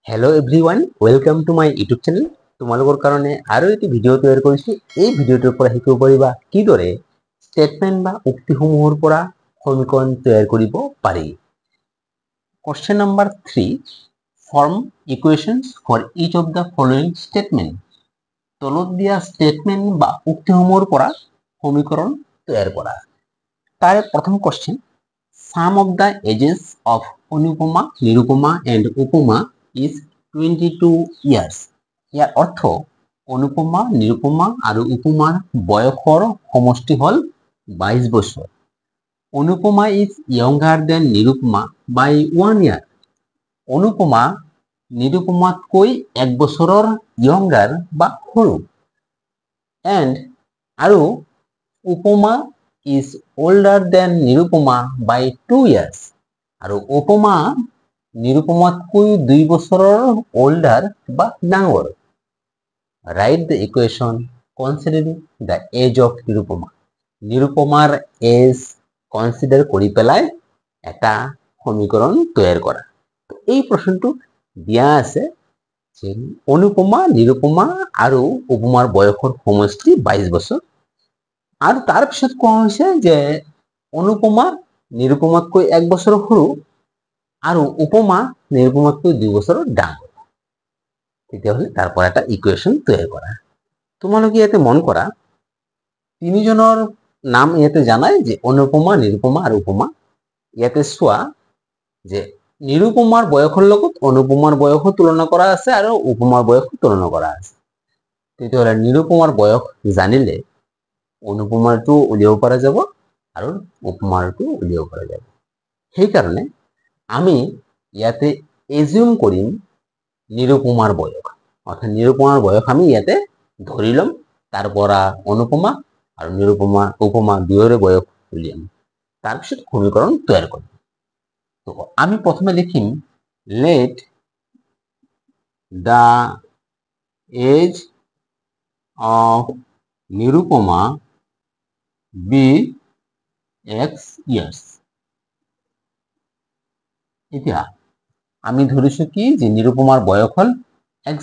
Hello everyone welcome to my YouTube channel তোমালোকৰ কাৰণে আৰু এটি ভিডিঅ' তৈয়াৰ কৰিছো এই ভিডিঅ'টোৰ পৰা শিকিব পাৰিবা কিদৰে ষ্টেটমেন্ট বা উক্তিসমূহৰ পৰা সমীকৰণ তৈয়াৰ কৰিব পাৰি question number 3 form equations for each of the following statement তলত দিয়া ষ্টেটমেন্ট বা উক্তিসমূহৰ পৰা সমীকৰণ তৈয়াৰ কৰা তাৰে প্ৰথম question Sum of the ages of Anupama, Nirupama and Upama is 22 years. ইয়াৰ অৰ্থ অনুপমা নিৰুপমা আৰু উপমাৰ বয়সৰ সমষ্টি হল 22 বছৰ Anupama is younger than Nirupama by 1 year Anupama নিৰুপমাতকৈ 1 বছৰৰ younger বা সৰু and আৰু উপমা is older than Nirupama by 2 years. আৰু উপমা নিৰুপমাতকৈ 2 বছৰৰ older বা ডাঙৰ. Write the equation considering the age of Nirupama. নিৰুপমাৰ age consider কৰি পেলাই এটা সমীকৰণ তৈয়াৰ কৰা. এই প্ৰশ্নটো দিয়া আছে যে অনুপমা নিৰুপমা আৰু উপমাৰ বয়সৰ সমষ্টি 22 বছৰ আৰু তাৰ পিছত কোৱা হৈছে যে অনুপমা নিৰুপমাতকৈ 1 বছৰ সৰু আৰু উপমা নিৰুপমাতকৈ 2 বছৰ ডাঙৰ তেতিয়াহ'লে তাৰ পৰা এটা ইকুৱেশন তৈয়াৰ কৰা তোমালোকে ইয়াতে মন কৰা তিনিজনৰ নাম ইয়াতে জানাই যে অনুপমা নিৰুপমা আৰু উপমা ইয়াতে চোৱা যে নিৰুপমাৰ বয়সৰ লগত অনুপমাৰ বয়স তুলনা কৰা আছে আৰু উপমাৰ বয়স তুলনা কৰা আছে তেতিয়াহ'লে নিৰুপমাৰ বয়স জানিলে অনুপমাৰটো উলিয়াব পৰা যাব আৰু উপমাৰটো উলিয়াব পৰা যাব সেই কাৰণে আমি ইয়াতে এজিউম কৰিম নিৰুপমাৰ বয়স অৰ্থাৎ নিৰুপমাৰ বয়স আমি ইয়াতে ধৰি লম তাৰ পৰা অনুপমা আৰু নিৰুপমা উপমা দুয়োৰে বয়স উলিয়াম তাৰ পিছত সমীকৰণ তৈয়াৰ কৰিম তো আমি প্ৰথমে লিখিম let the age of Nirupama be x years এতিয়া আমি ধৰিছো কি যে নিৰুপমাৰ বয়স হল x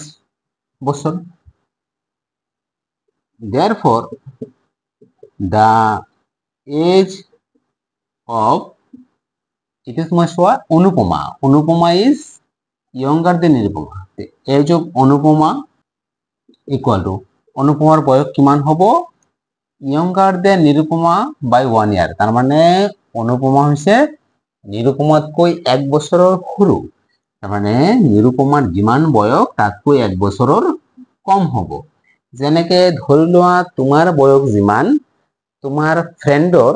বছৰ therefore the age of it is my soa Anupama is younger than Nirupama the age of Anupama equal to Anupamar বয়স কিমান হ'ব younger than Nirupama by 1 year তার মানে অনুপমা হৈছে নিৰুপমাতকৈ 1 বছৰৰ সৰু তাৰ মানে নিৰুপমাৰ যিমান বয়স তাতকৈ 1 বছৰৰ কম হ'ব যেনেকে ধৰি লোৱা তোমাৰ বয়স যিমান তোমাৰ ফ্ৰেণ্ডৰ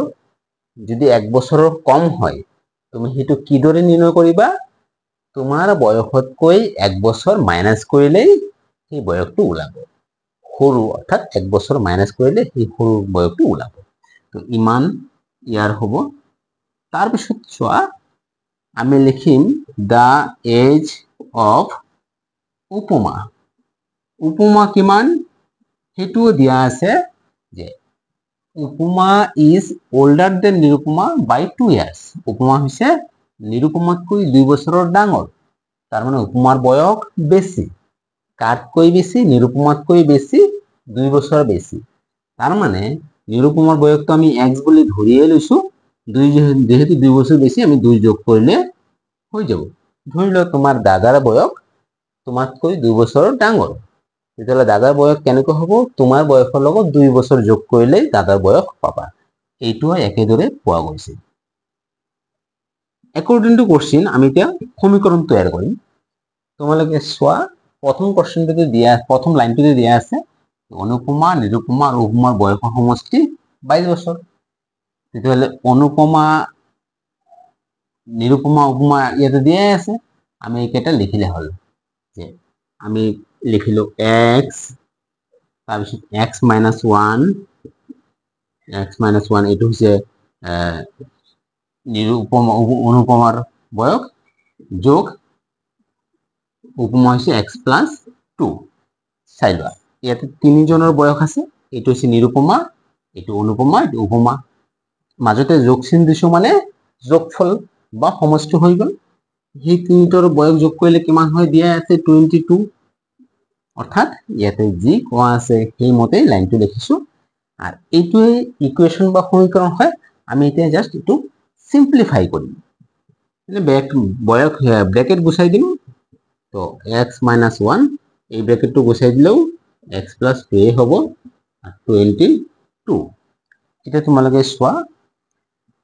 যদি 1 বছৰৰ কম হয় তুমি হেতু কি দৰে নিৰ্ণয় কৰিবা তোমাৰ বয়সতকৈ 1 বছৰ মাইনাস কৰিলেই সেই বয়সটো ওলাব সৰু অৰ্থাৎ 1 বছৰ মাইনাস কৰিলে সেই সৰু বয়সটো ওলাব তো ইমান ইয়াৰ হ'ব তাৰ পিছত চোৱা আমি লিখিম দা এজ অফ উপমা কিমান হেতু দিয়া আছে যে উপমা is older than Nirupama by 2 years উপমা হৈছে নিৰুপমাতকৈ 2 বছৰৰ ডাঙৰ তাৰ মানে উপমাৰ বয়স বেছি কাতকৈ বেছি নিৰুপমাতকৈ বেছি 2 বছৰ বেছি তাৰ মানে নিৰুপমাৰ বয়সটো আমি x বুলি ধৰিয়ে লৈছো যেহেতু 2 বছৰ বেছি আমি 2 যোগ কৰিলে হৈ যাব ধৰি লও তোমাৰ দাদাৰ বয়স তোমাতকৈ 2 বছৰৰ ডাঙৰ তেতিয়াহ'লে দাদাৰ বয়স কেনেকৈ হ'ব তোমাৰ বয়সৰ লগত 2 বছৰ যোগ কৰিলে দাদাৰ বয়স পাবা এইটো একেদৰে পোৱা গৈছে according to question আমি এতিয়া সমীকৰণ তৈয়াৰ কৰিম তোমালোকে চোৱা প্ৰথম কোৱেশ্চনটোতে দিয়া প্ৰথম লাইনটোতে দিয়া আছে অনুপমা নিৰুপমা আৰু উপমাৰ বয়সৰ সমষ্টি 22 বছৰ তেতিয়াহ'লে অনুপমা নিৰুপমা উপমা ইয়াতে দিয়া আছে আমি এটা লিখিলে হল যে আমি লিখিলো x তাৰপিছত x - 1 এটো হৈছে নিৰুপমা অনুপমাৰ বয়স যোগ উপমা হৈছে x + 2 চাইলোৱা ইয়াতে তিনিজনৰ বয়স আছে এটো হৈছে নিৰুপমা এটো অনুপমা এটো উপমা মাজতে যোগ চিন দিছো মানে যোগফল বা সমষ্টি হৈ গল সেই তিনিটাৰ বয়স যোগ কৰিলে কিমান হয় দিয়া আছে 22 অৰ্থাৎ ইয়াতে যি কোৱা আছে সেইমতে লাইনটো লিখিছো আৰু এইটোৱে ইকুৱেশ্যন বা সমীকৰণ হয় আমি এতিয়া জাস্ট এইটো সিম্পলিফাই কৰিম মানে বয়স ব্ৰেকেট গুচাই দিম তো x - 1 এই ব্ৰেকেটটো গুচাই দিলেও x + 2 হ'ব 22 এটা তোমালোকে চোৱা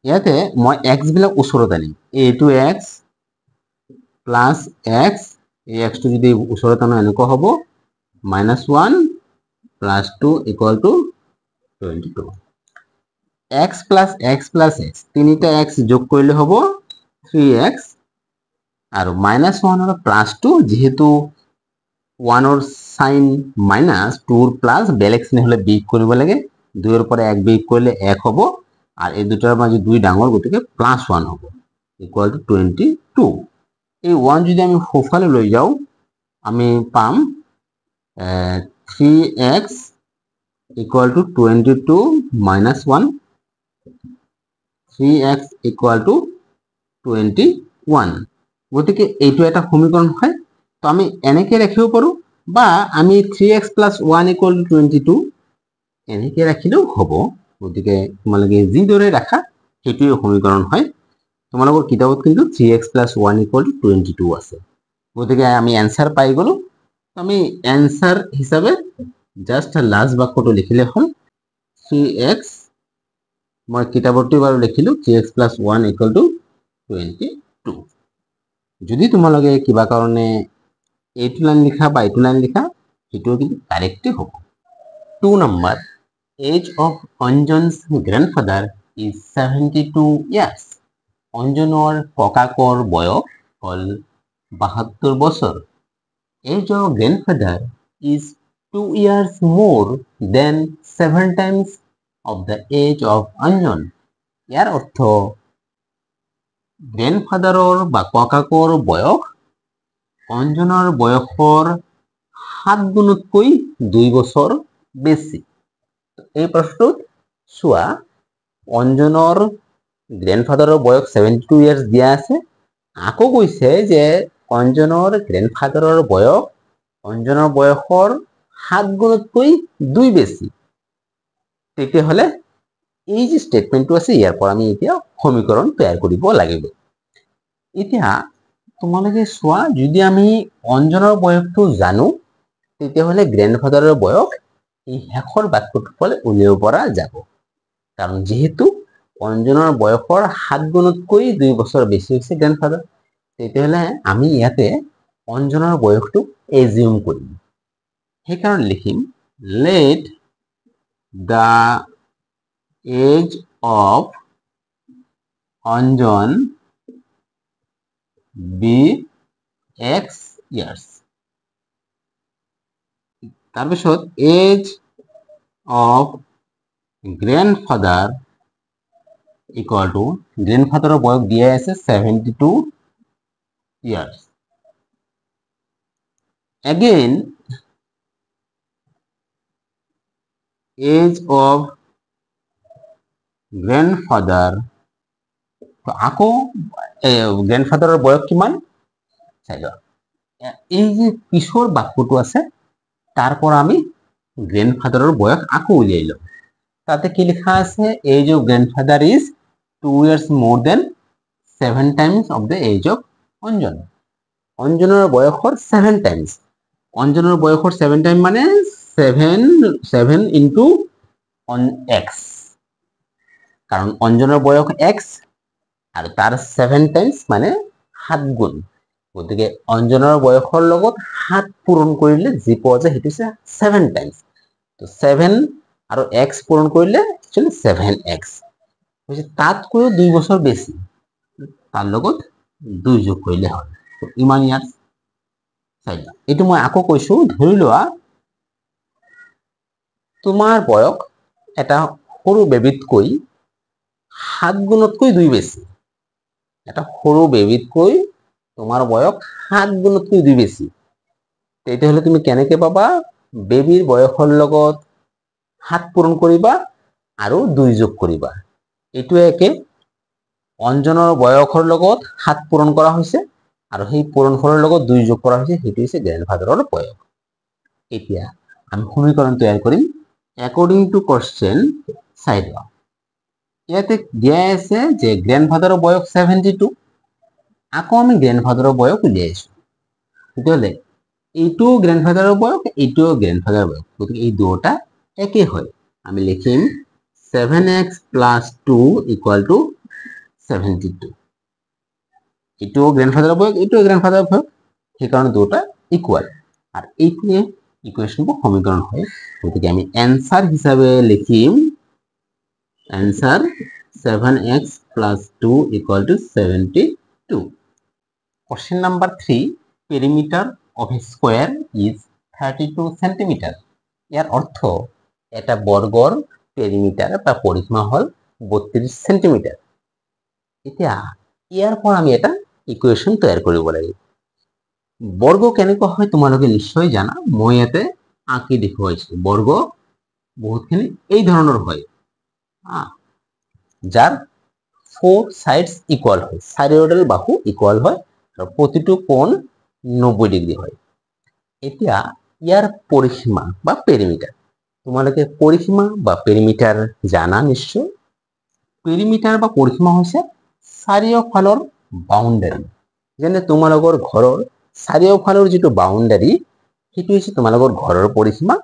ইয়াতে মই x বিলাক ওচৰত আনিম এইটো x প্লাস x এই x টো যদি ওচৰত আনো এনেকুৱা হ'ব -1 plus 2 equal to 22 x plus x plus x তিনিটা x যোগ কৰিলে হ'ব 3x আৰু -1 আৰু +2 যেহেতু 1 ৰ সাইন -2 ৰ প্লাস বেলেগ চিহ্ন হলে বিয়োগ কৰিব লাগে 2 ৰ পৰা 1 বিয়োগ কৰিলে 1 হ'ব আৰু এই দুটাৰ মাজত 2 ডাঙৰ গতিকে +1 হ'ব equal to 22 এই 1 যদি আমি সোঁফালে লৈ যাও আমি পাম 3x equal to 22 minus 1 3x equal to 21 গতিকে এইটো এটা সমীকৰণ হয় তো আমি এনেকৈ ৰাখিব পাৰো বা আমি 3x plus 1 equal to 22 এনেকৈ ৰাখিলেও হ'ব গতিকে তোমালোকে যিদৰে ৰাখা সেইটোৱে সমীকৰণ হয় তোমালোকৰ কিতাপত কিন্তু 3x plus 1 equal to 22 আছে গতিকে আমি এনসার পাই গলো আমি এনসার হিসাবে জাস্ট লাস্ট বাক্যটো লিখিলে হ'ল 3x মই কিতাপটো বাৰু লিখিলো 3x plus 1 equal to 22 যদি তোমালোকে কিবা কাৰণে এইটো লাইন লিখা বা এইটো লাইন লিখা সেইটো কিন্তু কারেক্ট হ'ব 2 number age of Anjan's grandfather is 72 years অঞ্জনৰ ককাকৰ বয়স হ'ল 72 বছৰ age of grandfather is 2 years more than 7 times of the age of Anjan ইয়াৰ অৰ্থ গ্ৰেণ্ডফাদাৰৰ বা ককাকৰ বয়স অঞ্জনৰ বয়সৰ 7 গুণতকৈ 2 বছৰ বেছি এই প্ৰশ্নটোত চোৱা অঞ্জনৰ গ্ৰেণ্ডফাদাৰৰ বয়স 72 ইয়াৰ্স দিয়া আছে আকৌ কৈছে যে অঞ্জনৰ গ্ৰেণ্ডফাদাৰৰ বয়স অঞ্জনৰ বয়সৰ 7 গুণতকৈ 2 বেছি তেতিয়াহ'লে এই যে স্টেটমেন্টটো আছে ইয়াৰ পৰা আমি এতিয়া সমীকৰণ তৈয়াৰ কৰিব লাগিব এতিয়া তোমালোকে চোৱা যদি আমি অঞ্জনৰ বয়সটো জানো তেতিয়াহ'লে গ্ৰেণ্ডফাদাৰৰ বয়স এই শেষৰ বাক্যটোৰ পৰা উলিয়াব পৰা যাব কাৰণ যেহেতু অঞ্জনৰ বয়সৰ 7 গুণতকৈ 2 বছৰ বেছি হৈছে গ্ৰেণ্ডফাদাৰ তেতিয়াহ'লে আমি ইয়াতে অঞ্জনৰ বয়সটো এজিউম কৰিম সেইকাৰণে লিখিম let the age of Anjan be x years তাৰপিছত age of grandfather equal to grandfather বয়স দিয়া আছে 72 years again age of grandfather আকৌ গ্ৰেণ্ডফাদাৰৰ বয়স কিমান চাই লোৱা এই যে পিছৰ বাক্যটো আছে তাৰ পৰা আমি গ্ৰেণ্ডফাদাৰৰ বয়স আকৌ উলিয়াই লওঁ তাতে কি লিখা আছে age of grandfather is 2 years more than 7 times of the age of Anjan অঞ্জনৰ বয়সৰ 7 times অঞ্জনৰ বয়সৰ 7 টাইম মানে 7 into x কাৰণ অঞ্জনৰ বয়স x আৰু তাৰ 7 টাইমছ মানে 7 গুণ গতিকে অঞ্জনৰ বয়সৰ লগত 7 পূৰণ কৰিলে যি পোৱা যায় সেইটো হৈছে 7 টাইমছ তো 7 আৰু x পূৰণ কৰিলে একচুয়ালি 7x হৈছে তাতকৈ 2 বছৰ বেছি তাৰ লগত 2 যোগ কৰিলে হয় ইমান ইয়াত চাইলা এইটো মই আকৌ কৈছো ধৰি লোৱা তোমাৰ বয়স এটা সৰু বেবিতকৈ 7 গুণতকৈ 2 বেছি এটা সৰু বেবিতকৈ তোমাৰ বয়স 7 গুণতকৈ 2 বেছি তেতিয়াহ'লে তুমি কেনেকৈ পাবা বেবিৰ বয়সৰ লগত 7 পূৰণ কৰিবা আৰু 2 যোগ কৰিবা এইটো একে অঞ্জনৰ বয়সৰ লগত 7 পূৰণ কৰা হৈছে আৰু সেই পূৰণফলৰ লগত 2 যোগ কৰা হৈছে, সেইটো হৈছে গ্ৰেণ্ডফাদাৰৰ বয়স। এতিয়া আমি সমীকৰণ তৈয়াৰ কৰিম একৰ্ডিং টু কোৱেশ্চন। চাই লোৱা, ইয়াতে দিয়া আছে যে গ্ৰেণ্ডফাদাৰৰ বয়স 72। আকৌ আমি গ্ৰেণ্ডফাদাৰৰ বয়স উলিয়াইছো, তেতিয়াহ'লে এইটো গ্ৰেণ্ডফাদাৰৰ বয়স, এইটো গ্ৰেণ্ডফাদাৰৰ বয়স, গতিকে এই দুটা একে হয়। আমি লিখিম 7x + 2 = 72। এইটো গ্ৰেণ্ডফাদাৰৰ বয়স, এইটো গ্ৰেণ্ডফাদাৰৰ বয়স, সেইকাৰণে দুটা ইকুয়াল। আৰ এইটোৱে ইকুৱেশ্যনটো সমীকৰণ হয়। গতিকে আমি এনসার হিসাবে লিখিম answer 7x + 2 = 72। Question number 3, perimeter of A square is 32 centimetre. এর অর্থ এটা বৰ্গৰ পেৰিমিটাৰ বা পৰিসীমা হল 32 সেন্টিমিটাৰ। এতিয়া ইয়াৰ পৰা আমি এটা ইকুৱেশ্যন তৈয়াৰ কৰিব লাগিব। বৰ্গ কেনেকুৱা হয় তোমালোকে নিশ্চয় জানা, মই ইয়াতে আঁকি দেখুৱাইছো। বৰ্গ বহুতখিনি এই ধৰণৰ হয়, যাৰ 4 সাইডস ইকুয়াল হয়, চাৰিওডাল বাহু ইকুয়াল হয় আৰু প্ৰতিটো কোণ 90 ডিগ্ৰী হয়। এতিয়া ইয়াৰ পৰিসীমা বা পেৰিমিটাৰ, তোমালোকে পৰিসীমা বা পেৰিমিটাৰ জানা নিশ্চয়। পেৰিমিটাৰ বা পৰিসীমা হৈছে চাৰিওফালৰ বাউণ্ডাৰী। যেনে তোমালোকৰ ঘৰৰ চাৰিওফালৰ যিটো বাউণ্ডাৰী, সেইটো হৈছে তোমালোকৰ ঘৰৰ পৰিসীমা।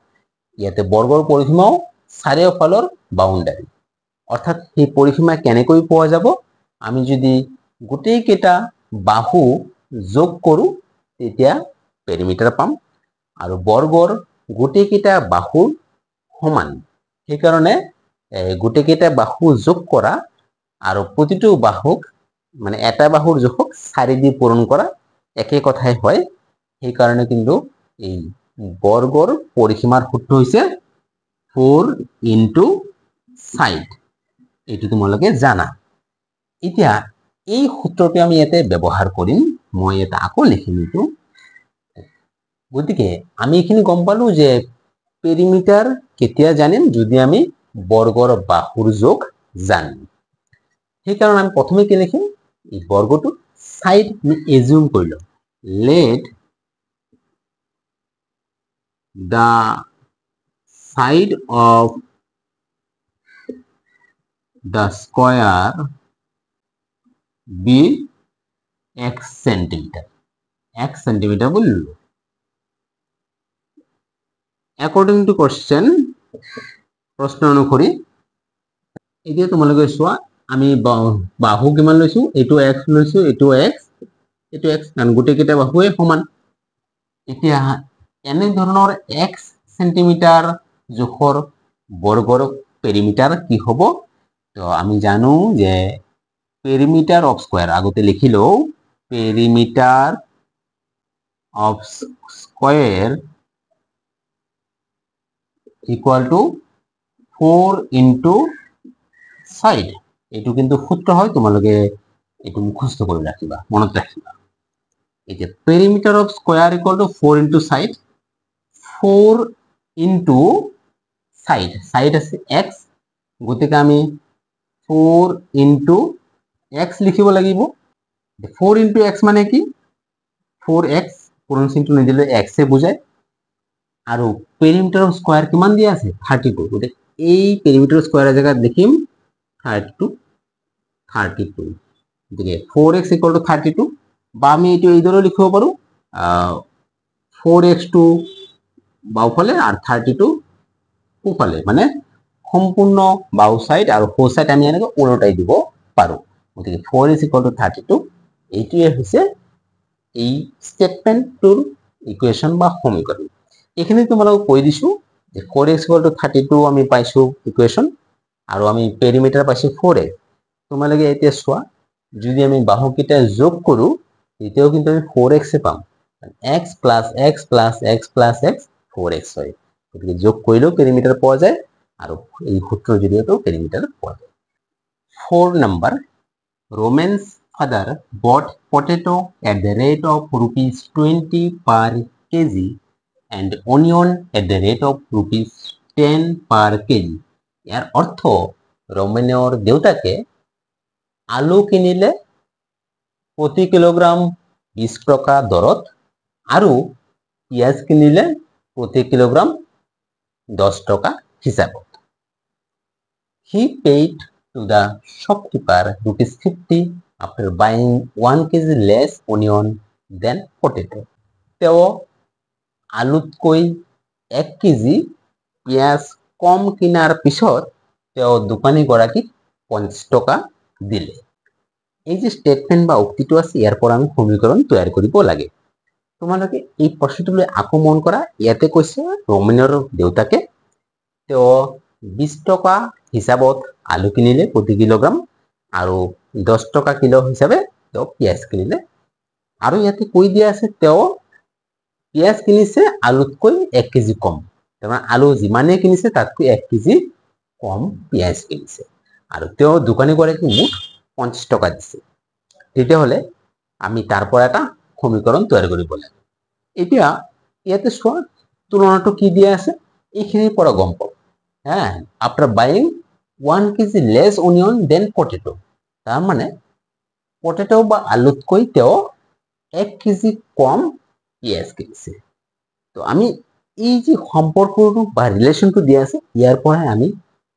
ইয়াতে বৰ্গৰ পৰিসীমাও চাৰিওফালৰ বাউণ্ডাৰী। অৰ্থাৎ সেই পৰিসীমা কেনেকৈ পোৱা যাব, আমি যদি গোটেই কেইটা বাহু যোগ কৰো তেতিয়া পেৰিমিটাৰ পাম, আৰু বৰ্গৰ গোটেই কেইটা বাহু সমান, সেইকাৰণে গোটেই কেইটা বাহু যোগ কৰা আৰু প্ৰতিটো বাহুক মানে এটা বাহুৰ জোখক 4 দি পূৰণ কৰা একে কথাই হয়। সেইকাৰণে কিন্তু এই বৰ্গৰ পৰিসীমাৰ সূত্ৰ হৈছে 4 × সাইড। এইটো তোমালোকে জানা। এতিয়া এই সূত্ৰটো আমি ইয়াতে ব্যৱহাৰ কৰিম। মই এটা আকৌ লিখিম এইটো। গতিকে আমি এখিনি গম পালো যে পেৰিমিটাৰ কেতিয়া জানিম, যদি আমি বৰ্গৰ বাহুৰ যোগ জানিম। সেইকাৰণে আমি প্ৰথমে কি লিখিম, এই বৰ্গটো সাইড আমি এজিউম কৰি লম। Let the side of the square be x centimetre. x centimetre বলল। অ্যাকৰ্ডিং টু কোশ্চেন, প্ৰশ্ন অনুসৰি এতিয়া তোমালোকে চোৱা, আমি বাহু কিমান লৈছো, এইটো x লৈছো, এইটো x, এইটো x, কাৰণ গোটেই কেইটা বাহুৱে সমান। এতিয়া এনে ধৰণৰ x সেন্টিমিটাৰ জোখৰ বৰ্গৰ পেৰিমিটাৰ কি হ'ব, তো আমি জানো যে পেরিমিটার অফ স্কোয়ার, আগতে লিখি লও, perimeter of square equal to 4 × side. এইটো কিন্তু সূত্র হয়, তোমালোকে এইটো মুখস্থ কৰি ৰাখিবা, মনত ৰাখিবা। এতিয়া perimeter of square equal to 4 × side, 4 × side, side আছে x, গতিকে আমি 4 × x লিখিব লাগিব। 4 × x মানে কি, 4x, পূৰণ চিহ্নটো নিদিলে x এ বুজায়। আৰু পেৰিমিটাৰ অফ স্কোয়াৰ কিমান দিয়া আছে, 32। গতিকে এই পেৰিমিটাৰ স্কোয়াৰৰ জায়গাত লিখিম 32। গতিকে 4x = 32, বা আমি এইটো এইদৰে লিখিব পাৰো, 4x বাওঁফালে আৰু 32 সোঁফালে, মানে সম্পূৰ্ণ বাও সাইড আৰু সোঁ সাইড আমি এনেকৈ ওলটাই দিব পাৰো। গতিকে 4 = 32, এইটোৱে হৈছে এই স্টেটমেন্টটোৰ ইকুৱেশ্যন বা সমীকৰণ। এইখিনি তোমালোকক কৈ দিছো যে 4x = 32 আমি পাইছো ইকুৱেশ্যন, আৰু আমি পেৰিমিটাৰ পাইছো 4x। তোমালোকে এতিয়া চোৱা, যদি আমি বাহুকেইটা যোগ কৰো তেতিয়াও কিন্তু আমি 4x পাম। x + x + x + x 4x হয়। গতিকে যোগ কৰিলেও পেৰিমিটাৰ পোৱা যায়, আৰু এই সূত্ৰৰ জৰিয়তেও পেৰিমিটাৰ পোৱা যায়। 4 number, Roman's father bought potato at the rate of ₹20 per kg and onion at the rate of ₹10 per kg। ইয়াৰ অৰ্থ, ৰোমেনেৰ দেউতাকে আলু কিনিলে প্ৰতি কিলোগ্ৰাম 20 টকা দৰত আৰু পিঁয়াজ কিনিলে প্ৰতি কিলোগ্ৰাম 10 টকা হিচাপত। He paid to the shopkeeper ₹50 after buying 1 kg less onion than potato. তেওঁ আলুতকৈ 1 কেজি পিঁয়াজ কম কিনাৰ পিছত তেওঁ দোকানীগৰাকীক 50 টকা দিলে। এই যে স্টেটমেন্ট বা উক্তিটো আছে ইয়াৰ পৰা আমি সমীকৰণ তৈয়াৰ কৰিব লাগে। তোমালোকে এই প্ৰশ্নটোলৈ আকৌ মন কৰা, ইয়াতে কৈছে ৰমেনৰ দেউতাকে তেওঁ 20 টকা হিচাপত আলু কিনিলে প্ৰতি কিলোগ্ৰাম আৰু 10 টকা কিলো হিচাপে তেওঁ পিঁয়াজ কিনিলে। আৰু ইয়াতে কৈ দিয়া আছে তেওঁ পিঁয়াজ কিনিছে আলুতকৈ 1 কেজি কম, তাৰমানে আলু যিমানে কিনিছে তাতকৈ 1 কেজি কম পিঁয়াজ কিনিছে আৰু তেওঁ দোকানীগৰাকীক মুঠ 50 টকা দিছে। তেতিয়াহ'লে আমি তাৰ পৰা এটা সমীকৰণ তৈয়াৰ কৰিব লাগে। এতিয়া ইয়াতে চোৱা তুলনাটো কি দিয়া আছে এইখিনিৰ পৰা গম পাওঁ। After buying 1 KG less onion then potato, তাৰ মানে পটেটো বা আলুতকৈ তেওঁ 1 কেজি কম পিঁয়াজ কিনিছে। তো আমি এই যে সম্পৰ্কটো বা ৰিলেশ্যনটো দিয়া আছে ইয়াৰ পৰাই আমি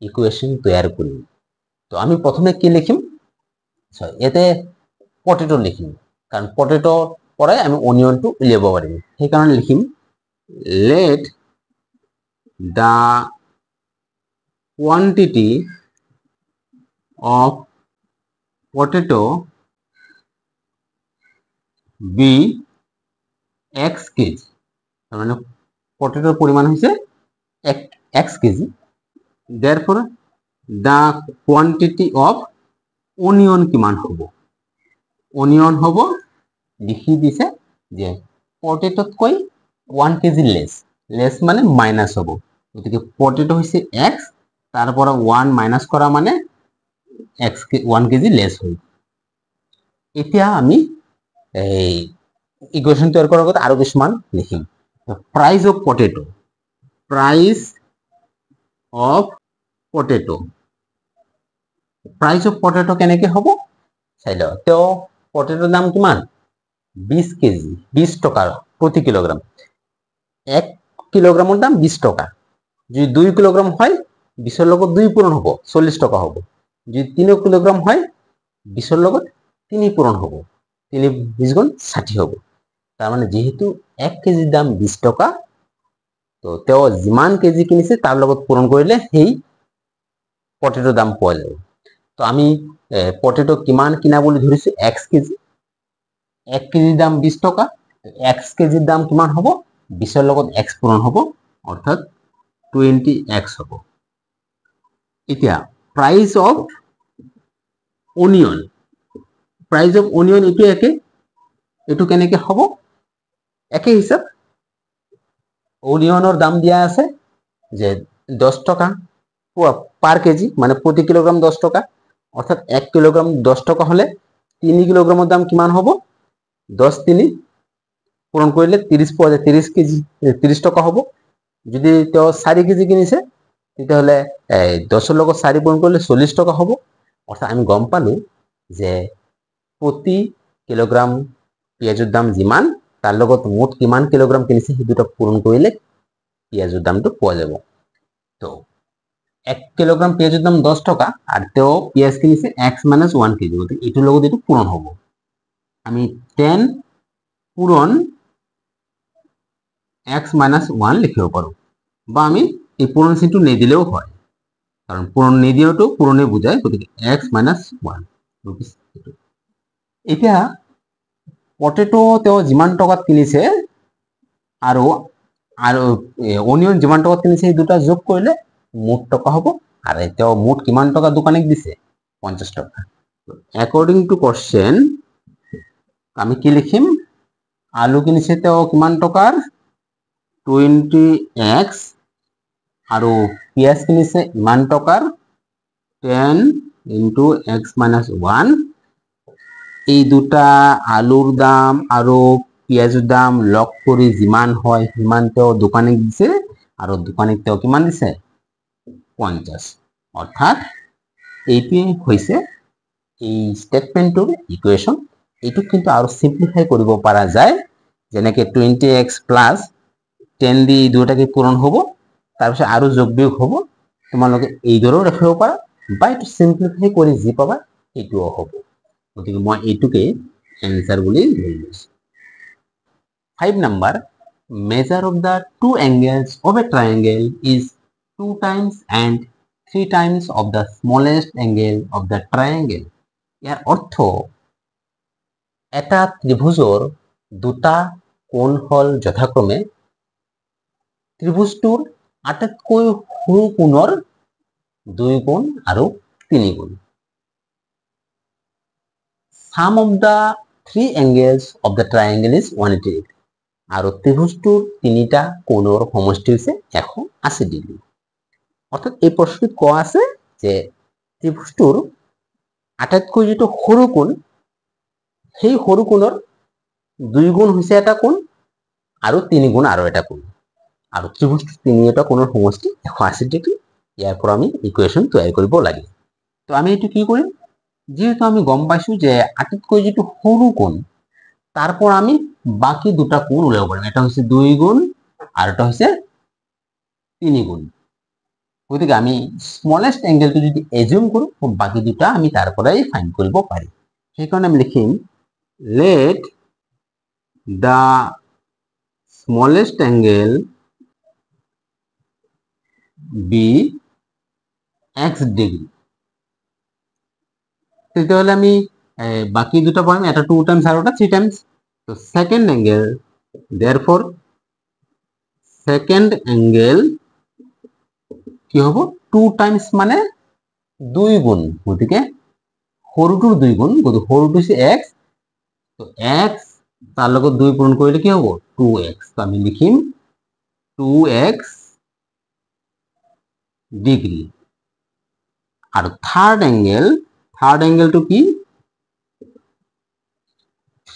ইকুৱেশ্যন তৈয়াৰ কৰিম। তো আমি প্ৰথমে কি লিখিম, ইয়াতে পটেটো লিখিম, কাৰণ পটেটো পৰাই আমি অনিয়নটো উলিয়াব পাৰিম। সেইকাৰণে লিখিম let the quantity of potato be x KG, তার মানে পটেটোর পরিমাণ হচ্ছে x KG. therefore the quantity of onion কিমান হ'ব, অনিয়ন হ'ব লিখি দিছে যে পটেটোতকৈ 1 কেজি লেস, লেস মানে মাইনাস হ'ব, গতিকে পটেটো হৈছে x, তাৰ পৰা 1 মাইনাস কৰা মানে x 1 কেজি লেস হয়। এতিয়া আমি এই ইকুয়েশন তৈয়াৰ কৰাৰ আগত আৰু কিছুমান লিখিম। Price of potato, price of potato, price of potato কেনেকৈ হ'ব চাই লওঁ। তেওঁ পটেটোৰ দাম কিমান 20 কেজি 20 টকা প্ৰতি কিলোগ্ৰাম, 1 কিলোগ্ৰামৰ দাম 20 টকা, যদি 2 কিলোগ্ৰাম হয় 20 লগত 2 পূৰণ হ'ব 40 টকা হ'ব, যদি 3 কিলোগ্ৰাম হয় 20 লগত 3 পূৰণ হ'ব, 3 20 গুণ 60 হ'ব। তাৰ মানে যেহেতু 1 কেজিৰ দাম 20 টকা, তো তেওঁ যিমান কেজি কিনিছে তাৰ লগত পূৰণ কৰিলে সেই পটেটোৰ দাম পোৱা যাব। তো আমি পটেটো কিমান কিনা বুলি ধৰিছো x কেজি, 1 কেজিৰ দাম 20 টকা, x কেজিৰ দাম কিমান হ'ব 20 লগত x পূৰণ হ'ব অৰ্থাৎ 20x হ'ব। এতিয়া price of onion, price of onion এইটো একে, এইটো কেনেকৈ হ'ব একে হিচাপ। অনিয়নৰ দাম দিয়া আছে যে 10 টকা পার কেজি, মানে প্রতি কিলোগ্রাম 10 টাকা, অর্থাৎ 1 কিলোগ্রাম 10 টাকা হলে 3 কিলোগ্রামের দাম কিমান হ'ব 10 3 পূরণ করলে 30 পাওয়া যায়, 30 কেজি 30 টাকা হ'ব। যদি তেওঁ 4 কেজি কিনিছে তেতিয়াহ'লে 10 লগত 4 পূরণ করলে 40 টাকা হ'ব। অর্থাৎ আমি গম পালো যে প্রতি কিলোগ্রাম পিঁয়াজের দাম যিমান তার লগত মোট কিমান কিলোগ্রাম কিনিছে সেই দুটা পূরণ করলে পিঁয়াজের দামটো পোৱা যাব। তো 1 কিলোগ্রাম পেঁয়াজের দাম 10 টাকা আর তেও পেঁয়াজ কিনিছে x - 1 কেজি, গতিকে এটার লগত এটা পূরণ হব। আমি 10 পূরণ x - 1 লিখিব পারো, বা আমি এই পূরণ চিহ্নটো নিদিলেও হয়, কারণ পূরণ নিদিলেও পূরণে বুঝায়, গতিকে x - 1 রুপিস। এতিয়া পটেটো তেও যিমান টাকাত কিনিছে আৰু অনিয়ন যিমান টাকাত কিনিছে এই দুটা যোগ কৰিলে মোট টাকা হ'ব, আর তেও মোট কিমান টাকা দোকানীক দিছে 50 টাকা। অ্যাকর্ডিং টু কোশ্চেন আমি কি লিখিম, আলু কিনিছে তেও কিমান টাকার 20x আৰু পিঁয়াজ কিনিছে ইমান টাকাৰ 10 × x - 1। এই দুটা আলুৰ দাম আৰু পিঁয়াজেৰ দাম লগ কৰি যিমান হয় সিমান তেও দোকানীক দিছে, আৰু দোকানীক তেও কিমান দিছে 50। অৰ্থাৎ এইটোৱে হৈছে এই স্টেটমেন্টৰ ইকুয়েশন। এইটো কিন্তু আৰু সিম্পলিফাই কৰিব পৰা যায় যেনেকৈ 20x প্লাছ 10 দি দুটাকে পূৰণ হ'ব তাৰপিছত আৰু যোগ বিয়োগ হ'ব তোমালোকে এইদৰেও ৰাখিব পাৰা বা এইটো সিম্পলিফাই কৰি যি পাবা এইটোও হ'ব গতিকে মই এইটোকে এনসাৰ বুলি ধৰি লৈছো 5 number measure of the two angles of a triangle is 2 times and 3 times of the smallest angle of the triangle ইয়াৰ অৰ্থ এটা ত্ৰিভুজৰ দুটা কোণ হল যথাক্ৰমে ত্ৰিভুজটোৰ আটাইতকৈ সৰু কোণৰ 2 গুণ আৰু 3 গুণ sum of the three angles of the triangle is 180 degree আৰু ত্ৰিভুজটোৰ তিনিটা কোণৰ সমষ্টি হৈছে 180 ডিগ্ৰী অৰ্থাৎ এই প্ৰশ্নটোত কোৱা আছে যে ত্ৰিভুজটোৰ আটাইতকৈ যেটো সৰু কোণ সেই সৰু কোণৰ 2 গুণ হৈছে এটা কোণ আৰু 3 গুণ আৰু এটা কোণ আৰু ত্ৰিভুজটোৰ তিনিটা কোণৰ সমষ্টি 180 ডিগ্ৰী ইয়াৰ পৰা আমি ইকুৱেশ্যন তৈয়াৰ কৰিব লাগে তো আমি এটো কি কৰিম যেহেতু আমি গম পাইছো যে আটাইতকৈ যেটো সৰু কোণ তারপর আমি বাকি দুটা কোণ উলিয়াব পারিম এটা হচ্ছে 2 গুণ আর এটা হচ্ছে 3 গুণ গতিকে আমি স্মলেস্ট অ্যাঙ্গেলটো যদি এজিউম কৰো বাকি দুটা আমি তাৰপৰেই ফাইন্ড কৰিব পাৰি সেই কাৰণে আমি লিখিম let the smallest angle be x degree তাহলে আমি বাকি দুটো পাইম এটা 2 টাইমস আর ওটা 3 টাইমস তো second angle therefore second angle কি হবে 2 টাইমস মানে 2 গুণ গতিকে সৰুটোৰ 2 গুণ গতিকে সৰুটো হৈছে x তো x তাৰ লগত 2 পূৰণ কৰিলে কি হ'ব 2x তো আমি লিখিম 2x ডিগ্ৰী আৰু থাৰ্ড অ্যাঙ্গেলটো কি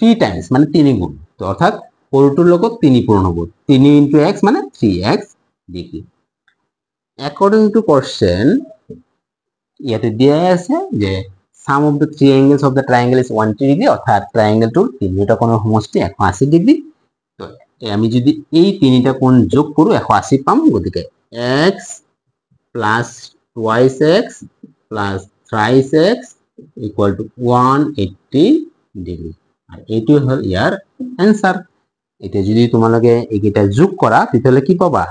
3 টাইমস মানে 3 গুণ তো অৰ্থাৎ সৰুটোৰ লগত 3 পূৰণ হ'ব 3 into x মানে 3x degree according to question ইয়াতে দিয়া আছে যে sum of the three angles of the triangle is 180 degree অর্থাৎ ট্ৰায়াঙ্গেলটোৰ তিনিটা কোণৰ সমষ্টি 180 ডিগ্ৰী তো আমি যদি এই তিনিটা কোণ যোগ কৰো 180 পাম গতিকে x plus twice x plus thrice x equal to 180 degree আর এইটো হল ইয়াৰ आंसर এটা যদি তোমালোকে এইকেইটা যোগ কৰা তেতিয়ালে কি পাবা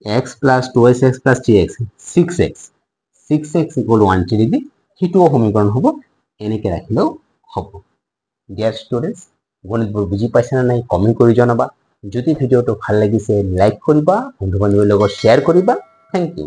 x plus 2x plus 3x 6x equal to 180 degree হিটোও সমীকৰণ হ'ব এনেকৈ ৰাখিলেও হ'ব ডিয়াৰ ষ্টুডেন্টস গণিতবোৰ বুজি পাইছা না নাই কমেন্ট কৰি জনাবা যদি ভিডিওটো ভাল লাগিছে লাইক কৰিবা বন্ধু বান্ধৱীৰ লগত শেয়াৰ কৰিবা থ্যাংক ইউ